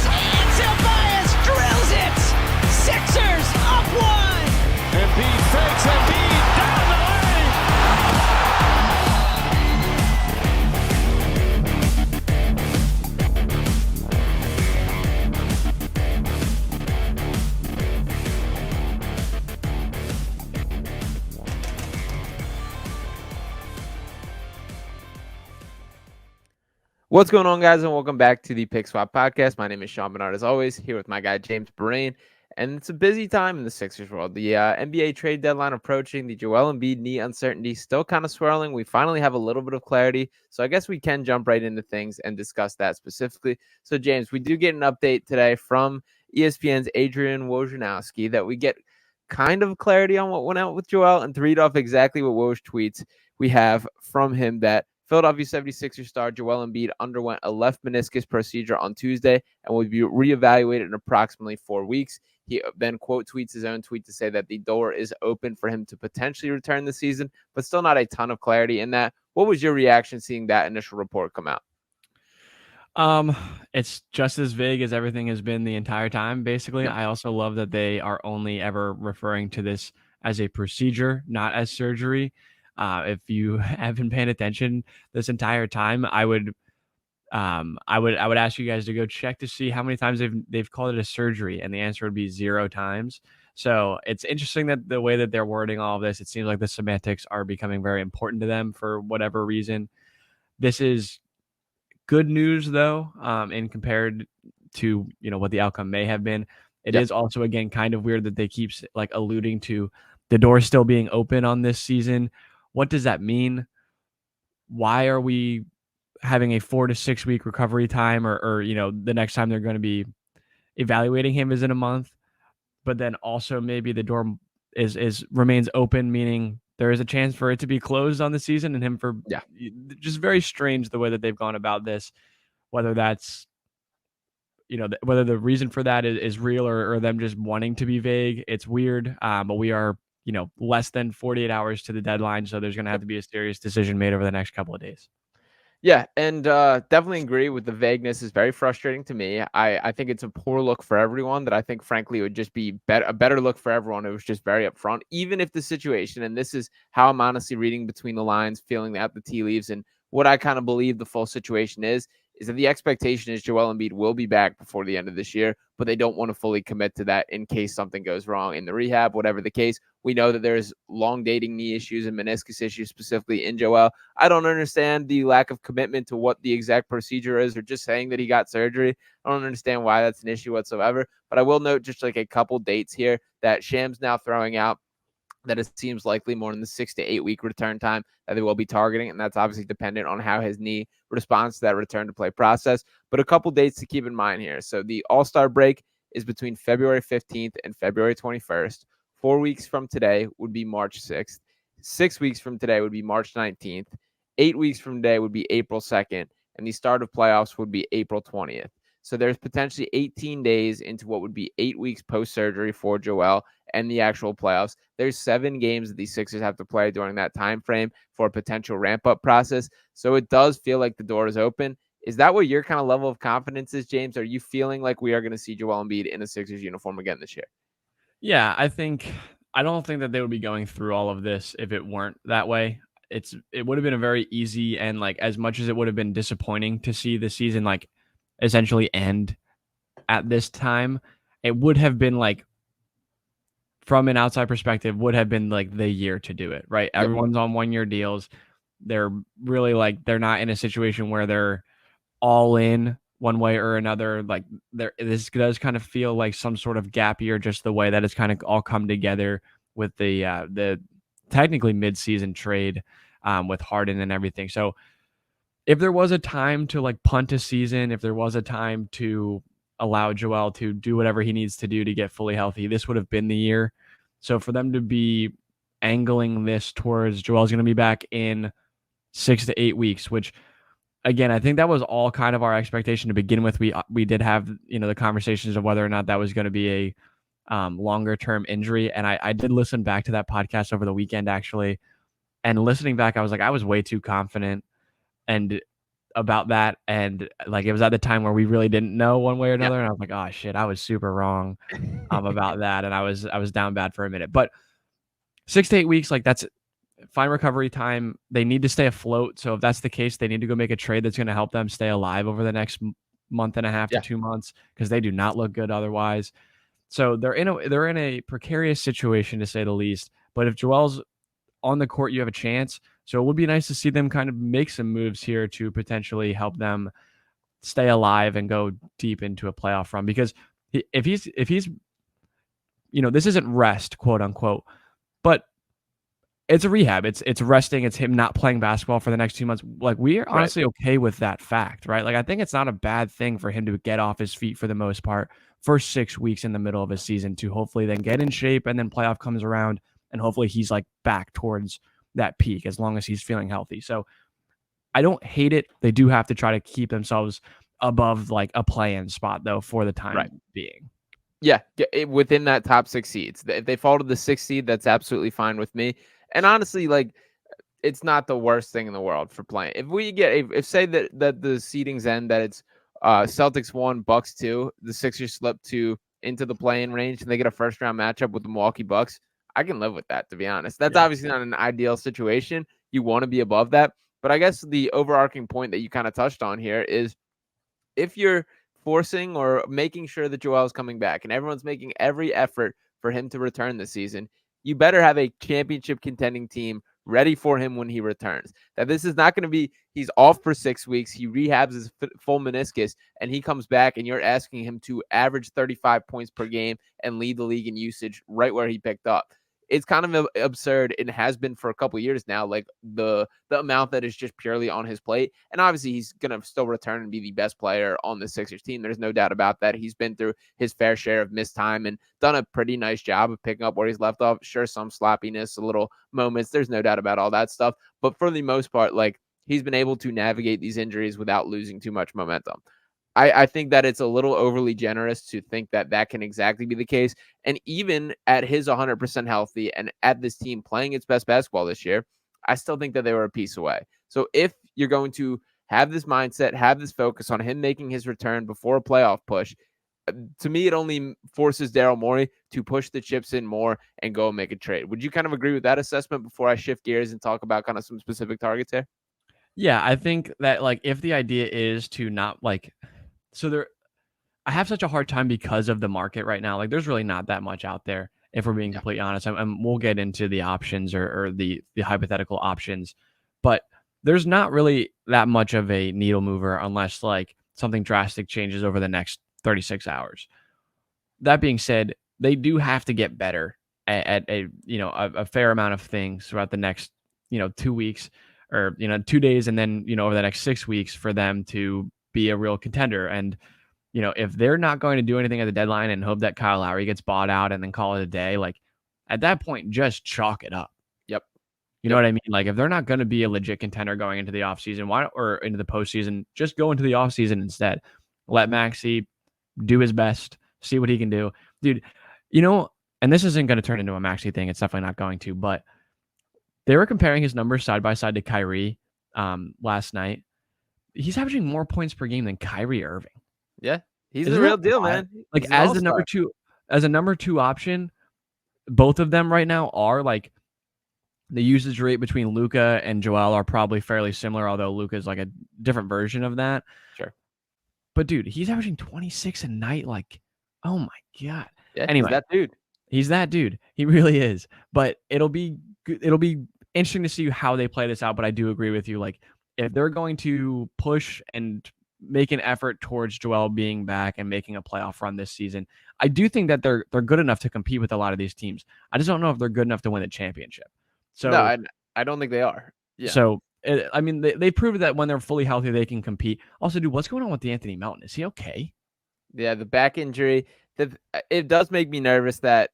And Tobias drills it! Sixers up one! Embiid fakes, Embiid down the lane! What's going on, guys, and welcome back to the Pick Swap Podcast. My name is Sean Barnard, as always, here with my guy James Birrane, and it's a busy time in the Sixers world. The NBA trade deadline approaching, the Joel Embiid knee uncertainty still kind of swirling. We finally have a little bit of clarity, so I guess we can jump right into things and discuss that specifically. So, James, we do get an update today from ESPN's Adrian Wojnarowski that we get kind of clarity on what went out with Joel, and to read off exactly what Woj tweets, we have from him that Philadelphia 76ers star Joel Embiid underwent a left meniscus procedure on Tuesday and will be reevaluated in approximately 4 weeks. He then quote tweets his own tweet to say that the door is open for him to potentially return this season, but still not a ton of clarity in that. What was your reaction seeing that initial report come out? It's just as vague as everything has been the entire time, basically. Yep. I also love that they are only ever referring to this as a procedure, not as surgery. If you have been paying attention this entire time, I would ask you guys to go check to see how many times they've called it a surgery, and the answer would be 0 times. So it's interesting that the way that they're wording all of this, it seems like the semantics are becoming very important to them for whatever reason. This is good news, though, in compared to what the outcome may have been. It is also, again, kind of weird that they keep like alluding to the door still being open on this season. What does that mean? Why are we having a 4 to 6 week recovery time, or the next time they're going to be evaluating him is in a month, but then also maybe the door remains open, meaning there is a chance for it to be closed on the season and him for just very strange the way that they've gone about this, whether that's whether the reason for that is real or them just wanting to be vague. It's weird, but we are less than 48 hours to the deadline. So there's going to have to be a serious decision made over the next couple of days. Yeah, and definitely agree with the vagueness is very frustrating to me. I think it's a poor look for everyone that I think, frankly, it would just be a better look for everyone. It was just very upfront, even if the situation, and this is how I'm honestly reading between the lines, feeling out the tea leaves, and what I kind of believe the full situation is that the expectation is Joel Embiid will be back before the end of this year, but they don't want to fully commit to that in case something goes wrong in the rehab, whatever the case. We know that there's long dating knee issues and meniscus issues specifically in Joel. I don't understand the lack of commitment to what the exact procedure is, or just saying that he got surgery. I don't understand why that's an issue whatsoever, but I will note just like a couple dates here that Sham's now throwing out, that it seems likely more in the 6 to 8 week return time that they will be targeting. And that's obviously dependent on how his knee responds to that return to play process. But a couple dates to keep in mind here. So the All-Star break is between February 15th and February 21st. 4 weeks from today would be March 6th. 6 weeks from today would be March 19th. 8 weeks from today would be April 2nd. And the start of playoffs would be April 20th. So there's potentially 18 days into what would be 8 weeks post-surgery for Joel and the actual playoffs. There's 7 games that the Sixers have to play during that time frame for a potential ramp-up process. So it does feel like the door is open. Is that what your kind of level of confidence is, James? Are you feeling like we are going to see Joel Embiid in a Sixers uniform again this year? Yeah, I don't think that they would be going through all of this if it weren't that way. It would have been a very easy, and like as much as it would have been disappointing to see the season like essentially end at this time, it would have been like, from an outside perspective, would have been like the year to do it, right? Yep. Everyone's on 1-year deals. They're really like, they're not in a situation where they're all in one way or another. Like this does kind of feel like some sort of gap year, just the way that it's kind of all come together with the technically mid-season trade with Harden and everything. So if there was a time to like punt a season, if there was a time to allow Joel to do whatever he needs to do to get fully healthy, this would have been the year. So for them to be angling this towards Joel's going to be back in 6 to 8 weeks, which again, I think that was all kind of our expectation to begin with. We did have, the conversations of whether or not that was going to be a longer term injury. And I did listen back to that podcast over the weekend, actually. And listening back, I was like, I was way too confident. And about that, and like it was at the time where we really didn't know one way or Yeah. another, and I was like, oh shit, I was super wrong about that, and I was down bad for a minute. But 6 to 8 weeks, like that's fine recovery time. They need to stay afloat. So if that's the case, they need to go make a trade that's going to help them stay alive over the next month and a half to Yeah. 2 months, because they do not look good otherwise. So they're in a precarious situation, to say the least. But if Joel's on the court, you have a chance. So it would be nice to see them kind of make some moves here to potentially help them stay alive and go deep into a playoff run. Because if he's this isn't rest, quote unquote, but it's a rehab. It's resting. It's him not playing basketball for the next 2 months. Like, we are honestly okay with that fact, right? Like, I think it's not a bad thing for him to get off his feet for the most part for 6 weeks in the middle of his season, to hopefully then get in shape, and then playoff comes around and hopefully he's like back towards that peak, as long as he's feeling healthy. So I don't hate it. They do have to try to keep themselves above like a play-in spot though for the time being. Yeah, within that top 6 seeds. If they fall to the 6th seed, that's absolutely fine with me. And honestly, like, it's not the worst thing in the world for playing. If we get if say that the seedings end that it's Celtics 1, Bucks 2, the Sixers slip into the play-in range, and they get a first round matchup with the Milwaukee Bucks, I can live with that, to be honest. That's obviously not an ideal situation. You want to be above that. But I guess the overarching point that you kind of touched on here is, if you're forcing or making sure that Joel's coming back and everyone's making every effort for him to return this season, you better have a championship contending team ready for him when he returns. That this is not going to be, he's off for 6 weeks, he rehabs his full meniscus, and he comes back and you're asking him to average 35 points per game and lead the league in usage right where he picked up. It's kind of absurd, and has been for a couple of years now, like the amount that is just purely on his plate. And obviously he's going to still return and be the best player on the Sixers team. There's no doubt about that. He's been through his fair share of missed time and done a pretty nice job of picking up where he's left off. Sure, some sloppiness, a little moments. There's no doubt about all that stuff. But for the most part, like, he's been able to navigate these injuries without losing too much momentum. I think that it's a little overly generous to think that that can exactly be the case. And even at his 100% healthy and at this team playing its best basketball this year, I still think that they were a piece away. So if you're going to have this mindset, have this focus on him making his return before a playoff push, to me, it only forces Daryl Morey to push the chips in more and go and make a trade. Would you kind of agree with that assessment before I shift gears and talk about kind of some specific targets here? Yeah, I think that, like, if the idea is to not like, I have such a hard time because of the market right now. Like, there's really not that much out there, if we're being completely honest. And we'll get into the options, or the hypothetical options, but there's not really that much of a needle mover unless like something drastic changes over the next 36 hours. That being said, they do have to get better at a fair amount of things throughout the next 2 weeks, or 2 days, and then over the next 6 weeks, for them to be a real contender. And if they're not going to do anything at the deadline and hope that Kyle Lowry gets bought out and then call it a day, like, at that point, just chalk it up. Yep. You know what I mean? Like, if they're not going to be a legit contender going into the offseason, or into the postseason, just go into the offseason instead. Let Maxey do his best, see what he can do. Dude, and this isn't going to turn into a Maxey thing. It's definitely not going to, but they were comparing his numbers side by side to Kyrie last night. He's averaging more points per game than Kyrie Irving. Yeah, he's the real deal, man. Like, as the number two option, both of them right now are like, the usage rate between Luka and Joel are probably fairly similar, although Luka is like a different version of that. Sure. But dude, he's averaging 26 a night. Like, oh my God. Yeah, anyway, he's that dude. He really is. But it'll be interesting to see how they play this out. But I do agree with you. Like, if they're going to push and make an effort towards Joel being back and making a playoff run this season, I do think that they're good enough to compete with a lot of these teams. I just don't know if they're good enough to win the championship. So no, I don't think they are. Yeah. So I mean, they proved that when they're fully healthy, they can compete. Also, dude, what's going on with Anthony Melton? Is he okay? Yeah, the back injury. It does make me nervous that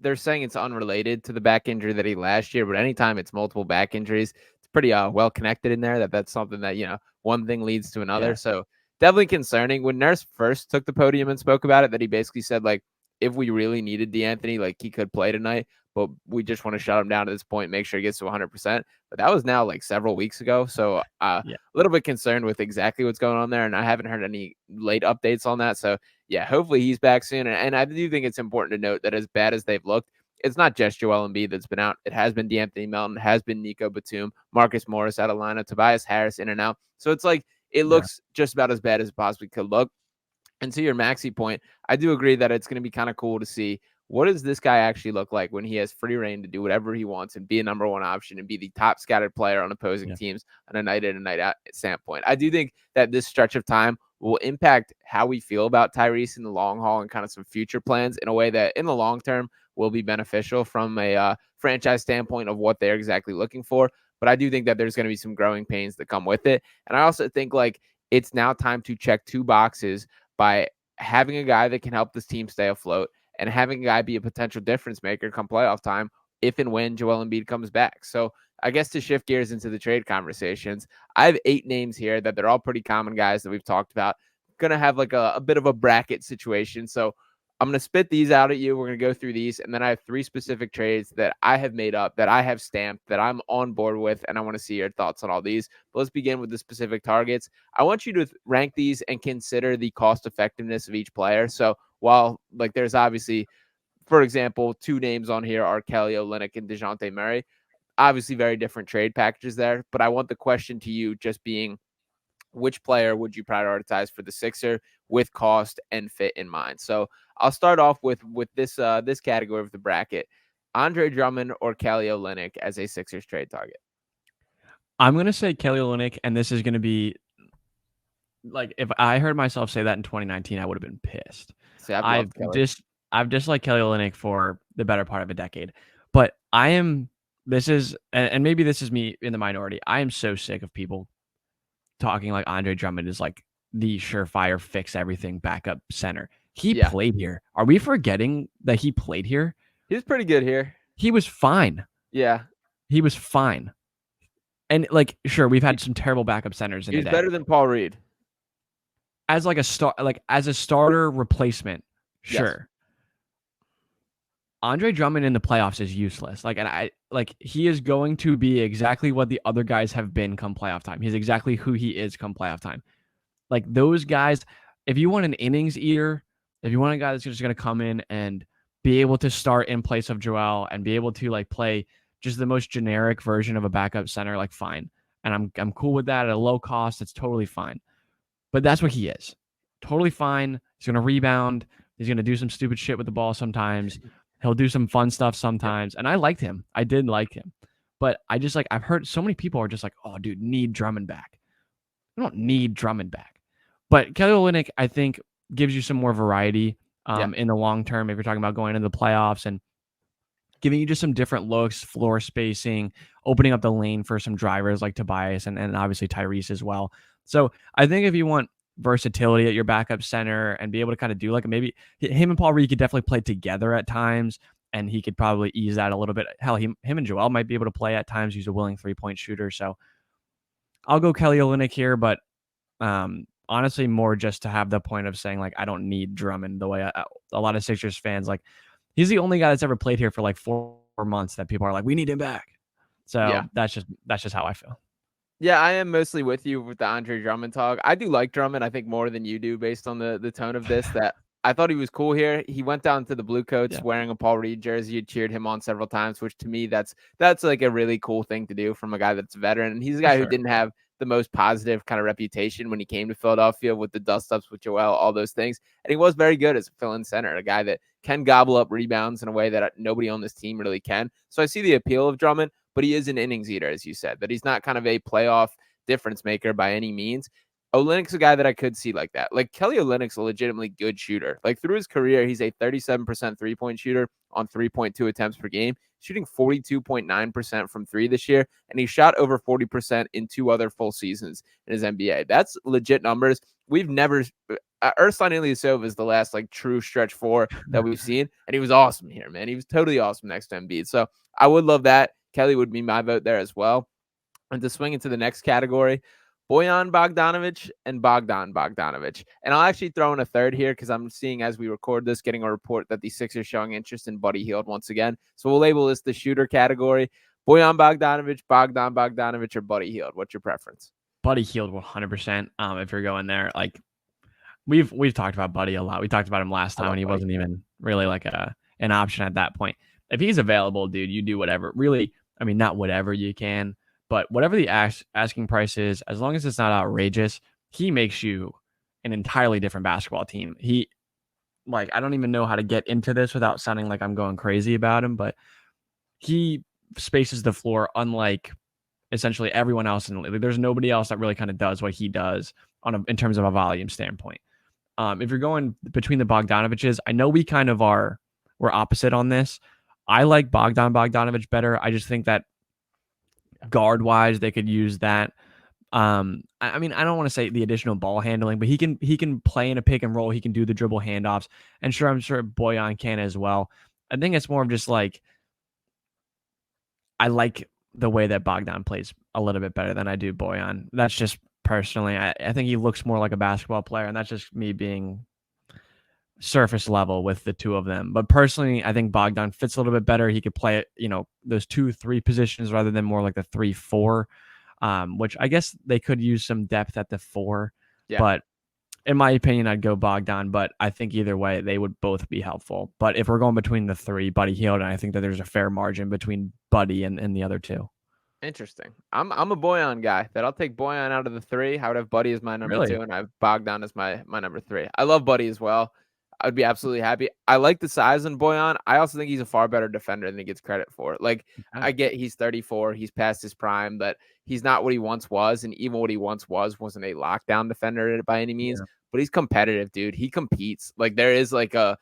they're saying it's unrelated to the back injury that he last year, but anytime it's multiple back injuries, it's pretty well connected in there. That's something that one thing leads to another. Yeah. So definitely concerning. When Nurse first took the podium and spoke about it, that he basically said, like, if we really needed DeAnthony, like, he could play tonight. but we just want to shut him down at this point, make sure he gets to 100%. But that was now like several weeks ago. So a little bit concerned with exactly what's going on there. And I haven't heard any late updates on that. So yeah, hopefully he's back soon. And I do think it's important to note that as bad as they've looked, it's not just Joel Embiid that's been out. It has been D'Anthony Melton, has been Nico Batum, Marcus Morris out of lineup, Tobias Harris in and out. So it's like it looks just about as bad as it possibly could look. And to your Maxey point, I do agree that it's going to be kind of cool to see what does this guy actually look like when he has free reign to do whatever he wants and be a number one option and be the top scattered player on opposing teams on a night in and night out standpoint. I do think that this stretch of time will impact how we feel about Tyrese in the long haul and kind of some future plans in a way that in the long term will be beneficial from a franchise standpoint of what they're exactly looking for. But I do think that there's going to be some growing pains that come with it. And I also think like it's now time to check two boxes by having a guy that can help this team stay afloat and having a guy be a potential difference maker come playoff time if and when Joel Embiid comes back. So I guess to shift gears into the trade conversations, I have 8 names here that they're all pretty common guys that we've talked about. Going to have like a bit of a bracket situation. So I'm going to spit these out at you. We're going to go through these. And then I have 3 specific trades that I have made up, that I have stamped, that I'm on board with. And I want to see your thoughts on all these. But let's begin with the specific targets. I want you to rank these and consider the cost effectiveness of each player. So while like there's obviously, for example, 2 names on here are Kelly Olynyk and DeJounte Murray. Obviously very different trade packages there. But I want the question to you just being, which player would you prioritize for the Sixer with cost and fit in mind? So I'll start off with this this category of the bracket: Andre Drummond or Kelly Olynyk as a Sixers trade target. I'm gonna say Kelly Olynyk, and this is gonna be like if I heard myself say that in 2019, I would have been pissed. See, I've disliked Kelly Olynyk for the better part of a decade, but I am. This is, and maybe this is me in the minority. I am so sick of people talking like Andre Drummond is like the surefire fix everything backup center. He played here. Are we forgetting that he played here? He was pretty good here. He was fine. Yeah. He was fine. And like, sure, we've had some terrible backup centers in the day. He's better than Paul Reed. As like as a starter replacement, sure. Yes. Andre Drummond in the playoffs is useless. He is going to be exactly what the other guys have been come playoff time. He's exactly who he is come playoff time. Like those guys, if you want an innings eater, if you want a guy that's just going to come in and be able to start in place of Joel and be able to like play just the most generic version of a backup center, like fine. And I'm cool with that at a low cost. It's totally fine. But that's what he is. Totally fine. He's going to rebound. He's going to do some stupid shit with the ball sometimes. He'll do some fun stuff sometimes. And I liked him. I did like him. But I just I've heard so many people are just like, oh, dude, need Drummond back. We don't need Drummond back. But Kelly Olynyk, I think, gives you some more variety in the long term if you're talking about going into the playoffs and giving you just some different looks, floor spacing, opening up the lane for some drivers like Tobias and obviously Tyrese as well. So I think if you want versatility at your backup center and be able to kind of do like maybe him and Paul Reed could definitely play together at times, and he could probably ease that a little bit. Hell, him and Joel might be able to play at times. He's a willing 3-point shooter. So I'll go Kelly Olynyk here, but honestly more just to have the point of saying like I don't need Drummond the way a lot of Sixers fans like. He's the only guy that's ever played here for like 4 months that people are like, we need him back. So that's just how I feel. Yeah, I am mostly with you with the Andre Drummond talk. I do like Drummond, I think, more than you do based on the tone of this. That I thought he was cool here. He went down to the Blue Coats wearing a Paul Reed jersey. You cheered him on several times, which to me, that's like a really cool thing to do from a guy that's a veteran. And he's a guy who didn't have the most positive kind of reputation when he came to Philadelphia with the dust-ups with Joel, all those things. And he was very good as a fill-in center, a guy that can gobble up rebounds in a way that nobody on this team really can. So I see the appeal of Drummond, but he is an innings eater, as you said, that he's not kind of a playoff difference maker by any means. Olynyk's a guy that I could see like that. Like Kelly Olynyk's a legitimately good shooter. Like through his career, he's a 37% 3-point shooter on 3.2 attempts per game, shooting 42.9% from 3 this year. And he shot over 40% in 2 other full seasons in his NBA. That's legit numbers. We've never, Ersan Ilyasova is the last like true stretch 4 that we've seen. And he was awesome here, man. He was totally awesome next to Embiid. So I would love that. Kelly would be my vote there as well. And to swing into the next category, Bojan Bogdanovic and Bogdan Bogdanovic. And I'll actually throw in a third here because I'm seeing as we record this, getting a report that the Sixers showing interest in Buddy Hield once again. So we'll label this the shooter category. Bojan Bogdanovic, Bogdan Bogdanovic, or Buddy Hield. What's your preference? Buddy Hield 100%. If you're going there, like we've talked about Buddy a lot. We talked about him last time, and he wasn't even really like an option at that point. If he's available, dude, you do whatever. Really, I mean, not whatever you can, but whatever the asking price is, as long as it's not outrageous, he makes you an entirely different basketball team. I don't even know how to get into this without sounding like I'm going crazy about him, but he spaces the floor unlike essentially everyone else in the league. There's nobody else that really kind of does what he does in terms of a volume standpoint. If you're going between the Bogdanoviches, I know we're opposite on this. I like Bogdan Bogdanovic better. I just think that guard wise, they could use that. I mean, I don't want to say the additional ball handling, but he can play in a pick and roll. He can do the dribble handoffs, and I'm sure Bojan can as well. I think it's more of just like I like the way that Bogdan plays a little bit better than I do Bojan. That's just personally. I think he looks more like a basketball player, and that's just me being surface level with the two of them. But personally, I think Bogdan fits a little bit better. He could play it, those 2-3 positions rather than more like the 3-4, which I guess they could use some depth at the 4. Yeah. But in my opinion, I'd go Bogdan, but I think either way, they would both be helpful. But if we're going between the 3, Buddy Hield, and I think that there's a fair margin between Buddy and the other 2. Interesting. I'm a Bojan guy. That I'll take Bojan out of the 3. I would have Buddy as my number 2, and I have Bogdan as my number 3. I love Buddy as well. I'd be absolutely happy. I like the size in Bojan. I also think he's a far better defender than he gets credit for. Like, I get he's 34, he's past his prime, but he's not what he once was. And even what he once wasn't a lockdown defender by any means, but he's competitive, dude. He competes. Like, there's a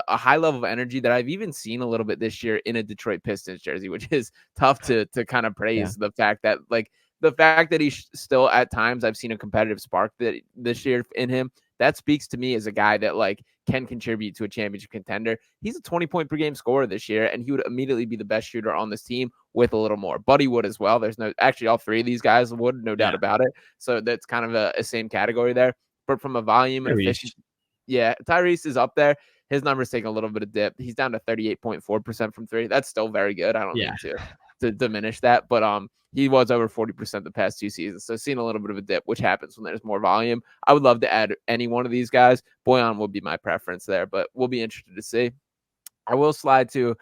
high level of energy that I've even seen a little bit this year in a Detroit Pistons jersey, which is tough to kind of praise. The fact that he's still at times, I've seen a competitive spark that this year in him. That speaks to me as a guy that can contribute to a championship contender. He's a 20-point per game scorer this year, and he would immediately be the best shooter on this team with a little more. Buddy would as well. All 3 of these guys would, no doubt about it. So that's kind of a same category there. But from a volume and efficiency, Tyrese is up there. His numbers taking a little bit of dip. He's down to 38.4% from 3. That's still very good. I don't mean to diminish that, but he was over 40% the past 2 seasons. So seeing a little bit of a dip, which happens when there's more volume. I would love to add any one of these guys. Bojan would be my preference there, but we'll be interested to see. I will slide to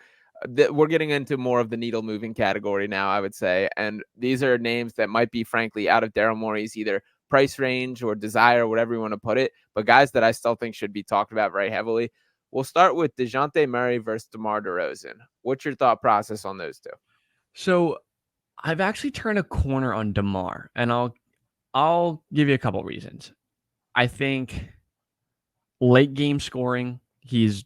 we're getting into more of the needle moving category now, I would say. And these are names that might be, frankly, out of Daryl Morey's either price range or desire, whatever you want to put it, but guys that I still think should be talked about very heavily. We'll start with DeJounte Murray versus DeMar DeRozan. What's your thought process on those 2? So I've actually turned a corner on DeMar, and I'll give you a couple reasons. I think late game scoring, he's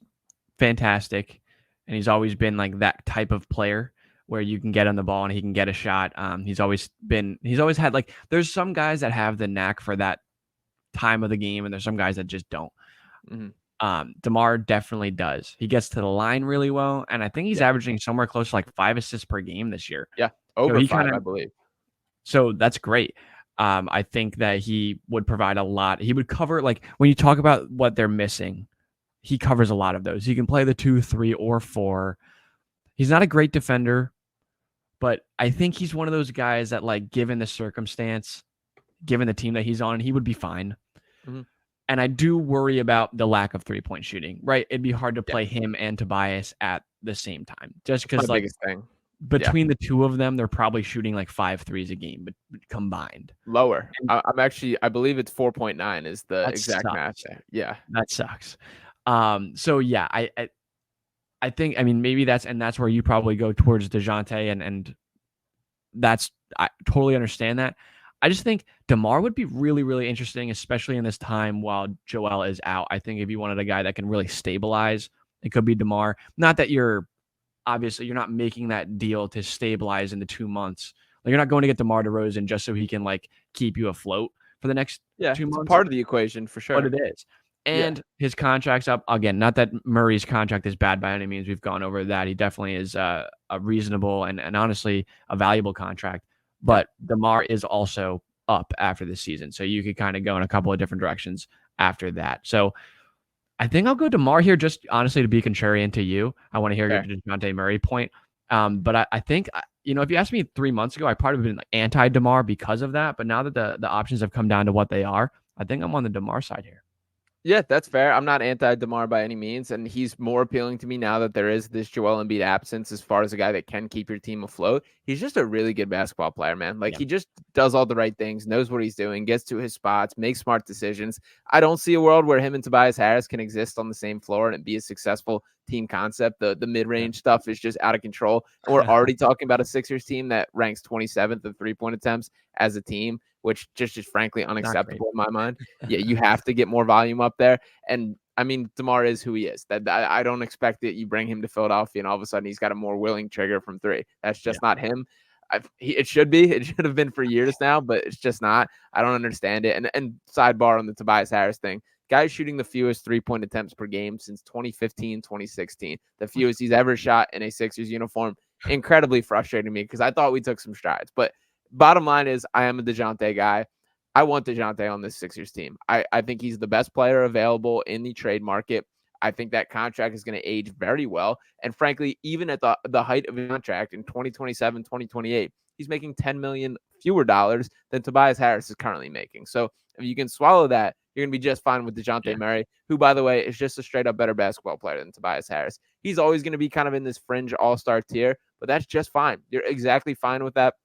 fantastic, and he's always been like that type of player where you can get on the ball and he can get a shot. He's always had there's some guys that have the knack for that time of the game, and there's some guys that just don't. Mm-hmm. DeMar definitely does. He gets to the line really well, and I think he's averaging somewhere close to 5 assists per game this year. Yeah, over 5, I believe. So that's great. I think that he would provide a lot. He would cover, when you talk about what they're missing, he covers a lot of those. He can play the 2, 3, or 4. He's not a great defender, but I think he's one of those guys that, given the circumstance, given the team that he's on, he would be fine. Mm-hmm. And I do worry about the lack of 3-point shooting, right? It'd be hard to play him and Tobias at the same time, just because biggest thing. Between the 2 of them, they're probably shooting 5 threes a game, but combined. Lower. I believe it's 4.9 is the exact match there. Yeah, that sucks. So yeah, I think, maybe that's where you probably go towards DeJounte, and I totally understand that. I just think DeMar would be really, really interesting, especially in this time while Joel is out. I think if you wanted a guy that can really stabilize, it could be DeMar. Not that you're not making that deal to stabilize in the 2 months. You're not going to get DeMar DeRozan just so he can keep you afloat for the next 2 months. Part of the equation for sure. But it is. And his contract's up. Again, not that Murray's contract is bad by any means. We've gone over that. He definitely is a reasonable and honestly a valuable contract. But DeMar is also up after the season. So you could kind of go in a couple of different directions after that. So I think I'll go DeMar here, just honestly to be contrarian to you. I want to hear your DeJounte Murray point. But I think, if you asked me 3 months ago, I probably been anti DeMar because of that. But now that the options have come down to what they are, I think I'm on the DeMar side here. Yeah, that's fair. I'm not anti-DeMar by any means, and he's more appealing to me now that there is this Joel Embiid absence as far as a guy that can keep your team afloat. He's just a really good basketball player, man. Like, he just does all the right things, knows what he's doing, gets to his spots, makes smart decisions. I don't see a world where him and Tobias Harris can exist on the same floor and be a successful team concept. The mid-range stuff is just out of control. And we're already talking about a Sixers team that ranks 27th in three-point attempts as a team, which just is frankly unacceptable in my mind. Yeah, you have to get more volume up there. And I mean, DeMar is who he is. That I don't expect that you bring him to Philadelphia and all of a sudden he's got a more willing trigger from three. That's just not him. It should be. It should have been for years now, but it's just not. I don't understand it. And sidebar on the Tobias Harris thing. Guy's shooting the fewest three-point attempts per game since 2015, 2016. The fewest he's ever shot in a Sixers uniform. Incredibly frustrating to me because I thought we took some strides. But bottom line is I am a DeJounte guy. I want DeJounte on this Sixers team. I think he's the best player available in the trade market. I think that contract is going to age very well. And frankly, even at the height of the contract in 2027, 2028, he's making $10 million fewer dollars than Tobias Harris is currently making. So if you can swallow that, you're going to be just fine with DeJounte Murray, who, by the way, is just a straight up better basketball player than Tobias Harris. He's always going to be kind of in this fringe all-star tier, but that's just fine. You're exactly fine with that.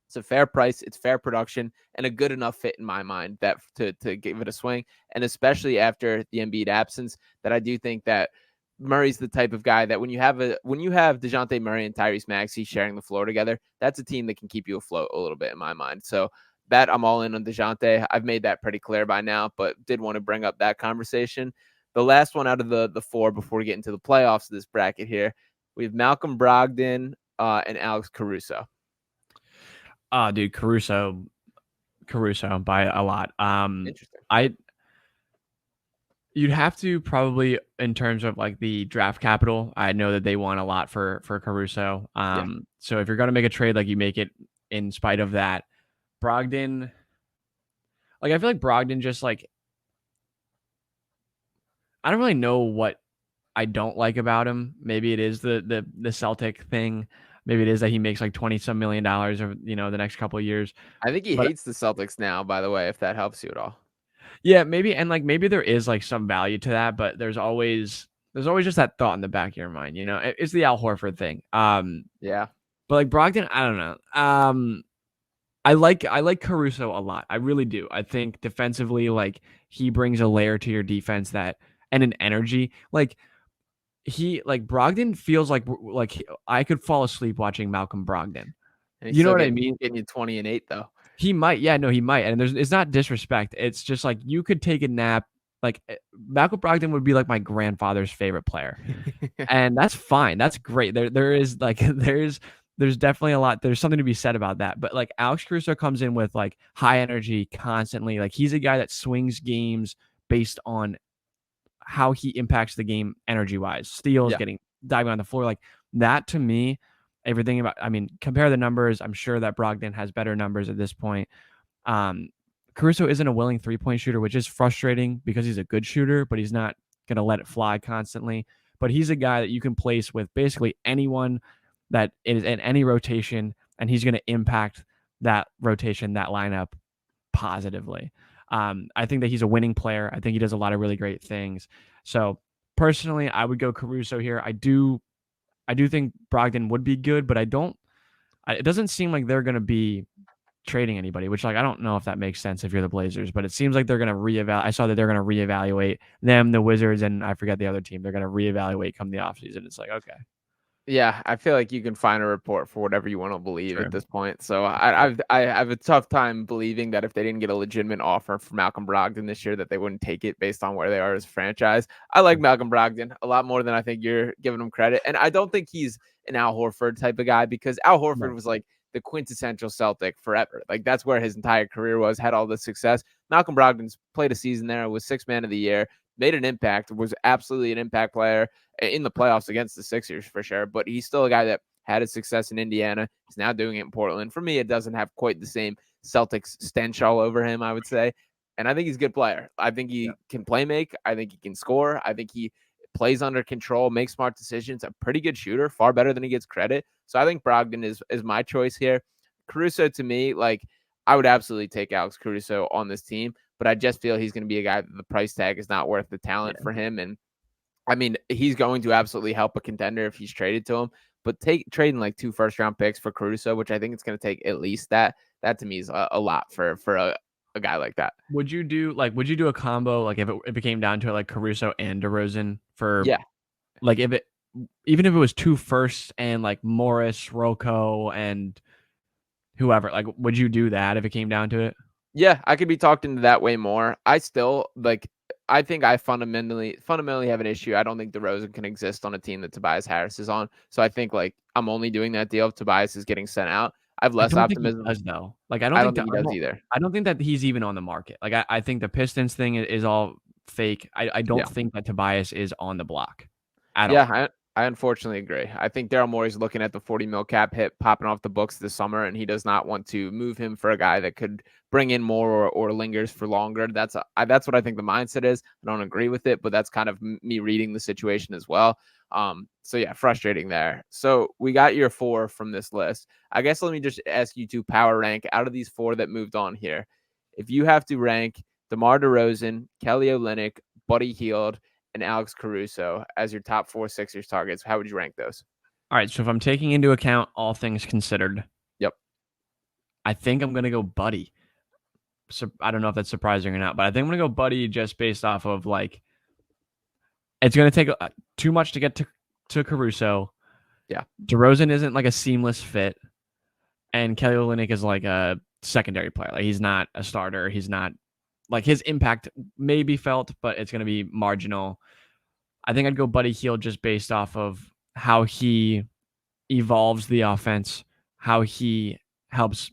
It's a fair price, it's fair production, and a good enough fit in my mind that to give it a swing. And especially after the Embiid absence, that I do think that Murray's the type of guy that when you have DeJounte Murray and Tyrese Maxey sharing the floor together, that's a team that can keep you afloat a little bit in my mind. So that I'm all in on DeJounte. I've made that pretty clear by now, but did want to bring up that conversation. The last one out of the four before we get into the playoffs of this bracket here, we have Malcolm Brogdon and Alex Caruso. Dude, Caruso by a lot. Interesting. You'd have to probably, in terms of like the draft capital, I know that they want a lot for Caruso. So if you're gonna make a trade, like you make it in spite of that. Brogdon, like I feel like Brogdon just like I don't really know what I don't like about him. Maybe it is the Celtic thing. Maybe it is that he makes like $20-some million over, the next couple of years. I think he hates the Celtics now, by the way, if that helps you at all. Yeah, maybe. And like, maybe there is like some value to that, but there's always just that thought in the back of your mind, it's the Al Horford thing. Yeah. But like Brogdon, I don't know. I like Caruso a lot. I really do. I think defensively, like he brings a layer to your defense and an energy. Like Brogdon feels like I could fall asleep watching Malcolm Brogdon. You know what I mean? Getting you 20 and 8 though. He might. Yeah, no, he might. And it's not disrespect. It's just like you could take a nap. Like Malcolm Brogdon would be like my grandfather's favorite player. And that's fine. That's great. There's definitely a lot. There's something to be said about that. But like Alex Caruso comes in with like high energy constantly. Like he's a guy that swings games based on how he impacts the game energy wise. Steals, diving on the floor. Like that to me, everything about, compare the numbers. I'm sure that Brogdon has better numbers at this point. Caruso isn't a willing 3-point shooter, which is frustrating because he's a good shooter, but he's not going to let it fly constantly. But he's a guy that you can place with basically anyone that is in any rotation, and he's going to impact that rotation, that lineup positively. I think that he's a winning player. I think he does a lot of really great things. So personally, I would go Caruso here. I do think Brogdon would be good, but it doesn't seem like they're going to be trading anybody, which like I don't know if that makes sense if you're the Blazers, but it seems like they're going to reevaluate. I saw that they're going to reevaluate them, the Wizards, and I forget the other team. They're going to reevaluate come the offseason. It's like, okay. Yeah, I feel like you can find a report for whatever you want to believe at this point. So I have a tough time believing that if they didn't get a legitimate offer for Malcolm Brogdon this year, that they wouldn't take it based on where they are as a franchise. I like Malcolm Brogdon a lot more than I think you're giving him credit. And I don't think he's an Al Horford type of guy because Al Horford was like the quintessential Celtic forever. Like that's where his entire career was, had all the success. Malcolm Brogdon's played a season there, was Sixth Man of the Year, made an impact, was absolutely an impact player in the playoffs against the Sixers for sure. But he's still a guy that had his success in Indiana. He's now doing it in Portland. For me, it doesn't have quite the same Celtics stench all over him, I would say. And I think he's a good player. I think he can play make. I think he can score. I think he plays under control, makes smart decisions, a pretty good shooter, far better than he gets credit. So I think Brogdon is my choice here. Caruso, to me, like, I would absolutely take Alex Caruso on this team, but I just feel he's going to be a guy that the price tag is not worth the talent for him. And I mean, he's going to absolutely help a contender if he's traded to him, but trading like 2 first-round picks for Caruso, which I think it's going to take at least that to me is a lot for a guy like that. Would you do a combo, like if it came down to it, like Caruso and DeRozan for, like even if it was 2 firsts and like Morris, Rocco, and whoever, like, would you do that if it came down to it? Yeah, I could be talked into that way more. I still I think I fundamentally have an issue. I don't think DeRozan can exist on a team that Tobias Harris is on. So I think like I'm only doing that deal if Tobias is getting sent out. I have less optimism. Think he does, though. Like I don't think he does either. I don't think that he's even on the market. Like I think the Pistons thing is all fake. I don't think that Tobias is on the block at all. Yeah, I unfortunately agree. I think Daryl Morey's looking at the 40 mil cap hit popping off the books this summer, and he does not want to move him for a guy that could bring in more or lingers for longer. That's what I think the mindset is. I don't agree with it, but that's kind of me reading the situation as well. So yeah, frustrating there. So we got your 4 from this list. I guess let me just ask you to power rank out of these 4 that moved on here. If you have to rank DeMar DeRozan, Kelly Olynyk, Buddy Hield, and Alex Caruso as your top 4 Sixers targets, how would you rank those? All right, so if I'm taking into account all things considered, I think I'm going to go Buddy. So I don't know if that's surprising or not, but I think I'm going to go Buddy just based off of, like, it's going to take too much to get to Caruso. Yeah. DeRozan isn't like a seamless fit, and Kelly Olynyk is like a secondary player. Like, he's not a starter. He's not, like, his impact may be felt, but it's going to be marginal. I think I'd go Buddy Hield just based off of how he evolves the offense, how he helps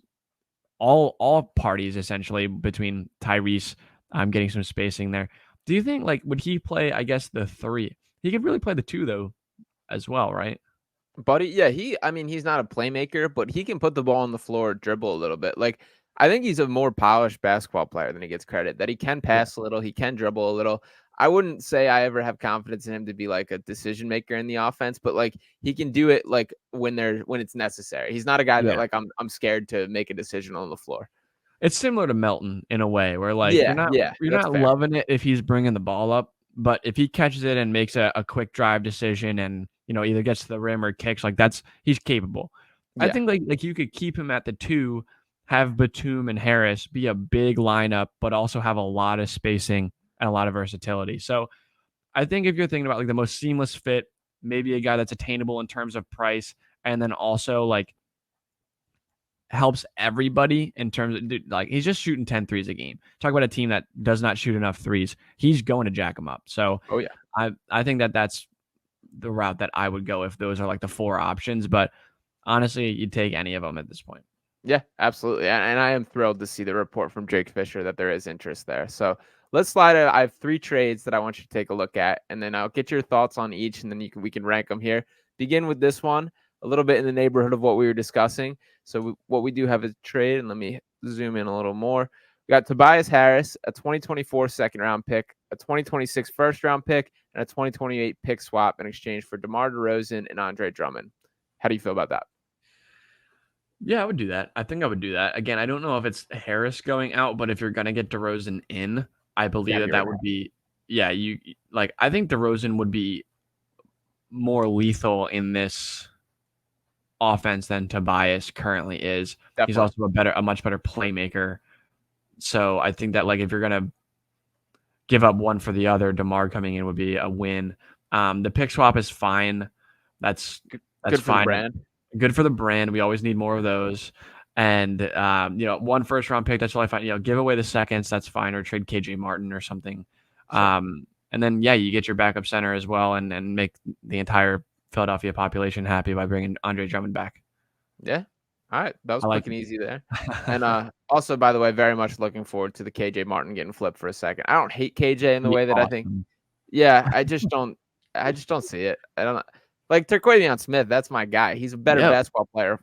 all parties essentially between Tyrese. I'm getting some spacing there. Do you think, like, would he play, I guess, the 3? He could really play the 2 though as well, right? Buddy, yeah, he's not a playmaker, but he can put the ball on the floor, dribble a little bit. Like, I think he's a more polished basketball player than he gets credit, that he can pass a little, he can dribble a little. I wouldn't say I ever have confidence in him to be like a decision maker in the offense, but like he can do it like when it's necessary. He's not a guy that like I'm scared to make a decision on the floor. It's similar to Melton in a way where, like, you're not fair. loving it if he's bringing the ball up, but if he catches it and makes a quick drive decision and, you know, either gets to the rim or kicks, like, he's capable. I think like you could keep him at the 2, have Batum and Harris be a big lineup, but also have a lot of spacing and a lot of versatility. So I think if you're thinking about like the most seamless fit, maybe a guy that's attainable in terms of price, and then also like helps everybody in terms of, like, he's just shooting 10 threes a game. Talk about a team that does not shoot enough threes. He's going to jack them up. So I think that's the route that I would go if those are like the 4 options. But honestly, you'd take any of them at this point. Yeah, absolutely. And I am thrilled to see the report from Jake Fisher that there is interest there. So let's slide it. I have 3 trades that I want you to take a look at, and then I'll get your thoughts on each, and then we can rank them here. Begin with this one, a little bit in the neighborhood of what we were discussing. So what we do have is a trade, and let me zoom in a little more. We got Tobias Harris, a 2024 second-round pick, a 2026 first-round pick, and a 2028 pick swap in exchange for DeMar DeRozan and Andre Drummond. How do you feel about that? Yeah, I would do that. I think I would do that. Again, I don't know if it's Harris going out, but if you're going to get DeRozan in, I believe that would be, you like, I think DeRozan would be more lethal in this offense than Tobias currently is. Definitely. He's also a much better playmaker. So I think that, like, if you're going to give up one for the other, DeMar coming in would be a win. The pick swap is fine. That's good for fine. The brand. Good for the brand. We always need more of those. And, 1 first round pick, that's really fine. Give away the seconds, that's fine, or trade KJ Martin or something. Sure. And then, you get your backup center as well and make the entire Philadelphia population happy by bringing Andre Drummond back. Yeah. All right. That was quick and easy there. And also, by the way, very much looking forward to the KJ Martin getting flipped for a second. I don't hate KJ in the way that I think. Yeah, I just don't see it. I don't know. Like Terquavion Smith, that's my guy. He's a better basketball player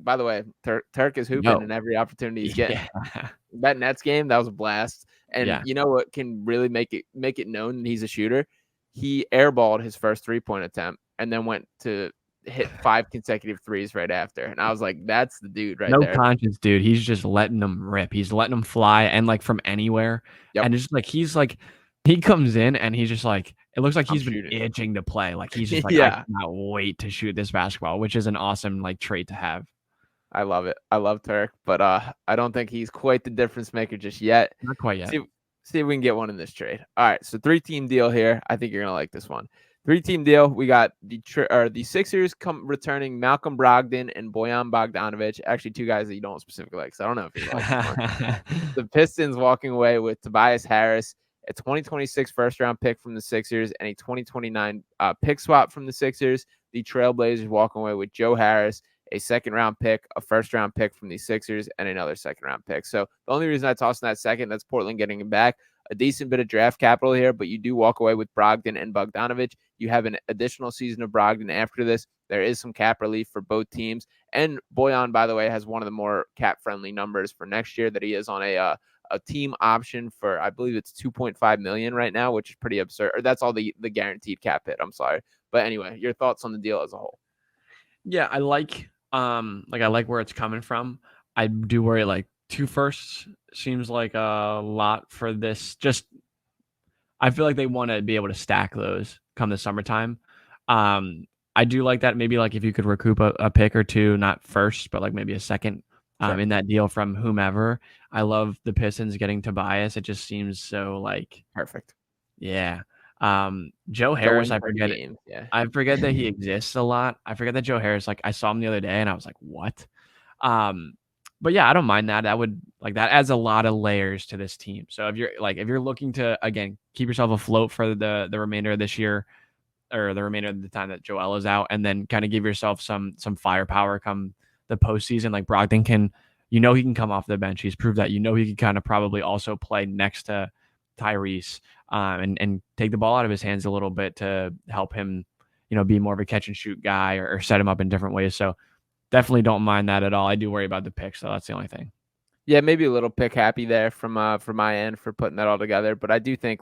by the way, Turk is hooping No. in every opportunity he's getting. Yeah. That Nets game, that was a blast. And Yeah. you know what can really make it known that he's a shooter? He airballed his first 3-point attempt and then went to hit 5 consecutive threes right after. And I was like, that's the dude right No there. conscience, dude. He's just letting them rip. He's letting them fly and like from anywhere. Yep. And it's like he comes in and he's just like it looks like I'm he's been shooting. itching to play. Like he's just like I Yeah. cannot wait to shoot this basketball, which is an awesome like trait to have. I love it. I love Turk, but I don't think he's quite the difference maker just yet. Not quite yet. See if we can get one in this trade. All right, so 3-team deal here. I think you're gonna like this one. 3-team deal. We got the Sixers returning Malcolm Brogdon and Bojan Bogdanovic. Actually, two guys that you don't specifically like. So I don't know if you like this one. The Pistons walking away with Tobias Harris, a 2026 first-round pick from the Sixers, and a 2029 pick swap from the Sixers. The Trailblazers walking away with Joe Harris, a second-round pick, a first-round pick from the Sixers, and another second-round pick. So the only reason I tossed in that second, that's Portland getting him back. A decent bit of draft capital here, but you do walk away with Brogdon and Bogdanovic. You have an additional season of Brogdon after this. There is some cap relief for both teams. And Bojan, by the way, has one of the more cap-friendly numbers for next year that he is on a team option for, I believe it's $2.5 million right now, which is pretty absurd. Or that's all the guaranteed cap hit. I'm sorry. But anyway, your thoughts on the deal as a whole? Yeah, I like where it's coming from. I do worry like 2 firsts seems like a lot for this. Just I feel like they want to be able to stack those come the summertime. I do like that. Maybe like if you could recoup a pick or two, not first, but like maybe a second in that deal from whomever. I love the Pistons getting Tobias. It just seems so like Perfect. Yeah. Joe Harris, I forget it. Yeah. I forget that he exists a lot. I forget that Joe Harris, like I saw him the other day and I was like, what? But yeah, I don't mind that. That adds a lot of layers to this team. So if you're looking to again keep yourself afloat for the remainder of this year or the remainder of the time that Joel is out, and then kind of give yourself some firepower come the postseason, like Brogdon can, he can come off the bench. He's proved that, he can kind of probably also play next to Tyrese and take the ball out of his hands a little bit to help him, be more of a catch and shoot guy or set him up in different ways. So definitely don't mind that at all. I do worry about the picks, though. That's the only thing. Yeah, maybe a little pick happy there from my end for putting that all together. But I do think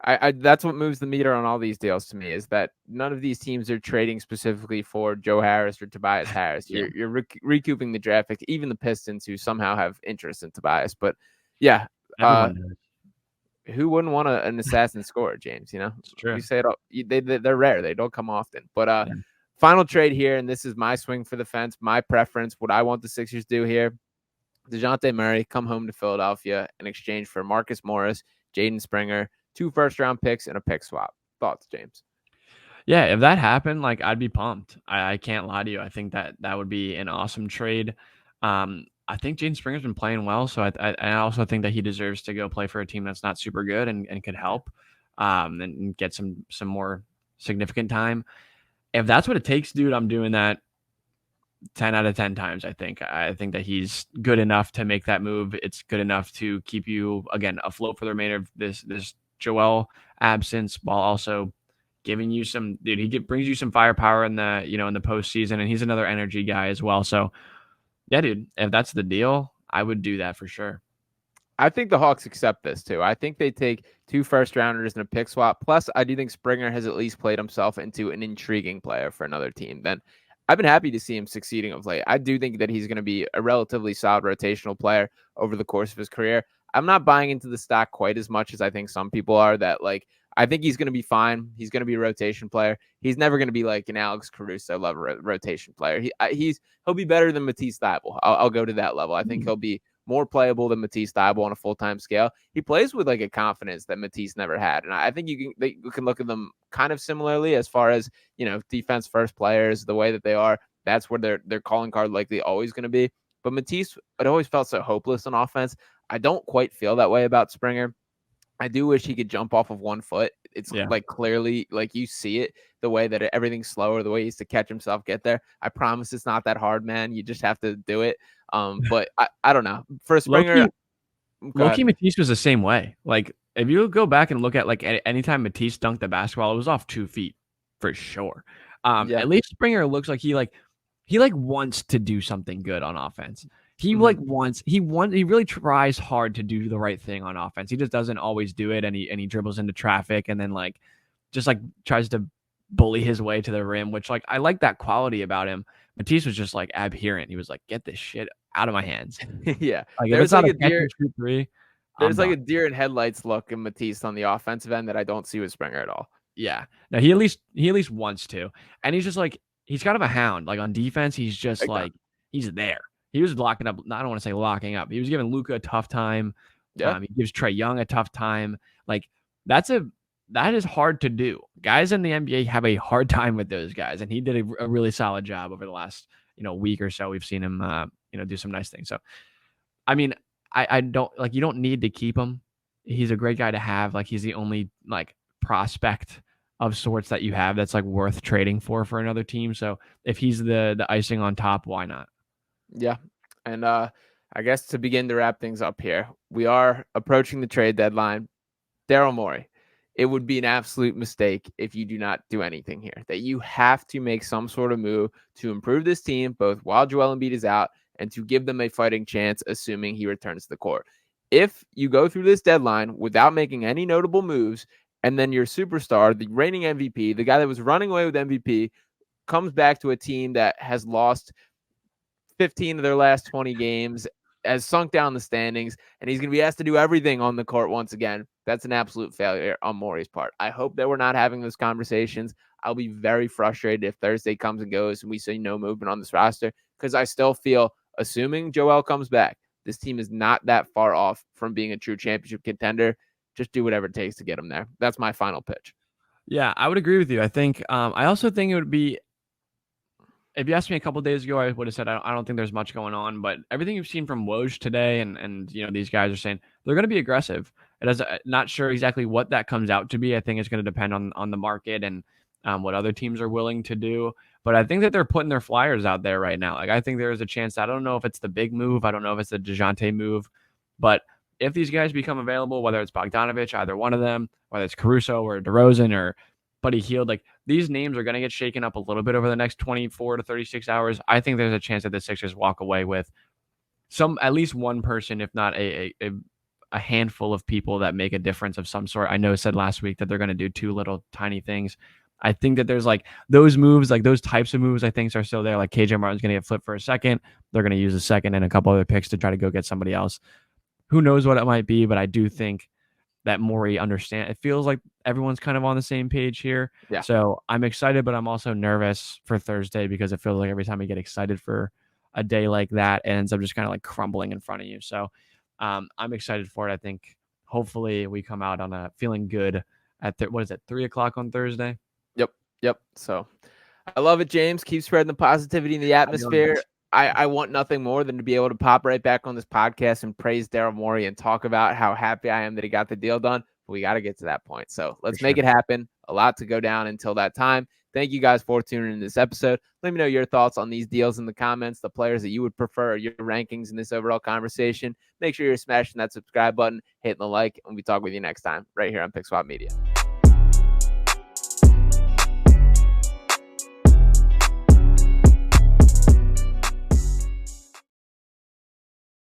I that's what moves the meter on all these deals to me is that none of these teams are trading specifically for Joe Harris or Tobias Harris. Yeah. You're recouping the draft pick, even the Pistons who somehow have interest in Tobias. But yeah, who wouldn't want an assassin scorer, James? It's true. We say it all, they're rare. They don't come often. But final trade here, and this is my swing for the fence, my preference, what I want the Sixers do here. DeJounte Murray come home to Philadelphia in exchange for Marcus Morris, Jaden Springer, 2 first-round picks, and a pick swap. Thoughts, James? Yeah, if that happened, I'd be pumped. I can't lie to you. I think that would be an awesome trade. I think Jaden Springer's been playing well, so I also think that he deserves to go play for a team that's not super good and could help and get some more significant time. If that's what it takes, dude, I'm doing that 10 out of 10 times. I think that he's good enough to make that move. It's good enough to keep you, again, afloat for the remainder of this Joel absence while also giving you some, dude, he brings you some firepower in the, in the postseason, and he's another energy guy as well. So yeah, dude, if that's the deal, I would do that for sure. I think the Hawks accept this too. I think they take 2 first-rounders and a pick swap. Plus, I do think Springer has at least played himself into an intriguing player for another team. Then I've been happy to see him succeeding of late. I do think that he's going to be a relatively solid rotational player over the course of his career. I'm not buying into the stock quite as much as I think some people are that I think he's going to be fine. He's going to be a rotation player. He's never going to be like an Alex Caruso level rotation player. He'll be better than Matisse Thybulle. I'll go to that level. I think he'll be more playable than Matisse Thybulle on a full-time scale. He plays with a confidence that Matisse never had. And I think you can look at them kind of similarly as far as, defense first players, the way that they are. That's where their calling card likely always going to be. But Matisse, it always felt so hopeless on offense. I don't quite feel that way about Springer. I do wish he could jump off of 1 foot. It's clearly you see it, the way that everything's slower, the way he used to catch himself get there. I promise it's not that hard, man. You just have to do it. But I don't know. For Springer, Low-key Matisse was the same way. If you go back and look at anytime Matisse dunked the basketball, it was off 2 feet for sure. At least Springer looks like he he like wants to do something good on offense. He Mhm. he really tries hard to do the right thing on offense. He just doesn't always do it, and he dribbles into traffic and then like just like tries to bully his way to the rim, which like I like that quality about him. Matisse was just like adherent. He was like, get this shit out of my hands. Yeah. Like if it's There's not like a a catch deer and shoot three, I'm there's like done. a deer in headlights look in Matisse on the offensive end that I don't see with Springer at all. Yeah. No, he at least wants to. And he's just like he's kind of a hound. Like on defense, he's just Big time. like he's there. He was locking up. I don't want to say locking up. He was giving Luka a tough time. Yeah. He gives Trae Young a tough time. Like that's a that is hard to do. Guys in the NBA have a hard time with those guys, and he did a really solid job over the last week or so. We've seen him do some nice things. So I mean, I don't like you don't need to keep him. He's a great guy to have. Like he's the only like prospect of sorts that you have that's like worth trading for another team. So if he's the icing on top, why not? Yeah. And I guess to begin to wrap things up here, we are approaching the trade deadline. Daryl Morey, it would be an absolute mistake if you do not do anything here. That you have to make some sort of move to improve this team, both while Joel Embiid is out and to give them a fighting chance, assuming he returns to the court. If you go through this deadline without making any notable moves, and then your superstar, the reigning MVP, the guy that was running away with MVP, comes back to a team that has lost 15 of their last 20 games, has sunk down the standings, and he's going to be asked to do everything on the court once again. That's an absolute failure on Morey's part. I hope that we're not having those conversations. I'll be very frustrated if Thursday comes and goes and we see no movement on this roster, because I still feel, assuming Joel comes back, this team is not that far off from being a true championship contender. Just do whatever it takes to get them there. That's my final pitch. Yeah, I would agree with you. I think I also think it would be if you asked me a couple of days ago, I would have said I don't think there's much going on. But everything you've seen from Woj today, and these guys are saying they're going to be aggressive. It is not sure exactly what that comes out to be. I think it's going to depend on the market and what other teams are willing to do. But I think that they're putting their flyers out there right now. Like I think there is a chance. I don't know if it's the big move. I don't know if it's the DeJounte move. But if these guys become available, whether it's Bogdanovich, either one of them, whether it's Caruso or DeRozan or Buddy Hield, like these names are going to get shaken up a little bit over the next 24 to 36 hours. I think there's a chance that the Sixers walk away with at least one person, if not a handful of people that make a difference of some sort. I know said last week that they're going to do two little tiny things. I think that there's like those moves, like those types of moves, I think are still there. Like KJ Martin's going to get flipped for a second. They're going to use a second and a couple other picks to try to go get somebody else. Who knows what it might be, but I do think that Morey understand. It feels like everyone's kind of on the same page here. Yeah. So I'm excited, but I'm also nervous for Thursday because it feels like every time I get excited for a day like that, it ends up just kind of like crumbling in front of you. So I'm excited for it. I think hopefully we come out on a feeling good at 3:00 on Thursday. Yep. Yep. So I love it, James. Keep spreading the positivity in the I know atmosphere. this. I want nothing more than to be able to pop right back on this podcast and praise Daryl Morey and talk about how happy I am that he got the deal done. But we got to get to that point. So let's make it happen. A lot to go down until that time. Thank you guys for tuning in this episode. Let me know your thoughts on these deals in the comments, the players that you would prefer, your rankings in this overall conversation. Make sure you're smashing that subscribe button, hitting the like, and we talk with you next time right here on Pick Swap Media.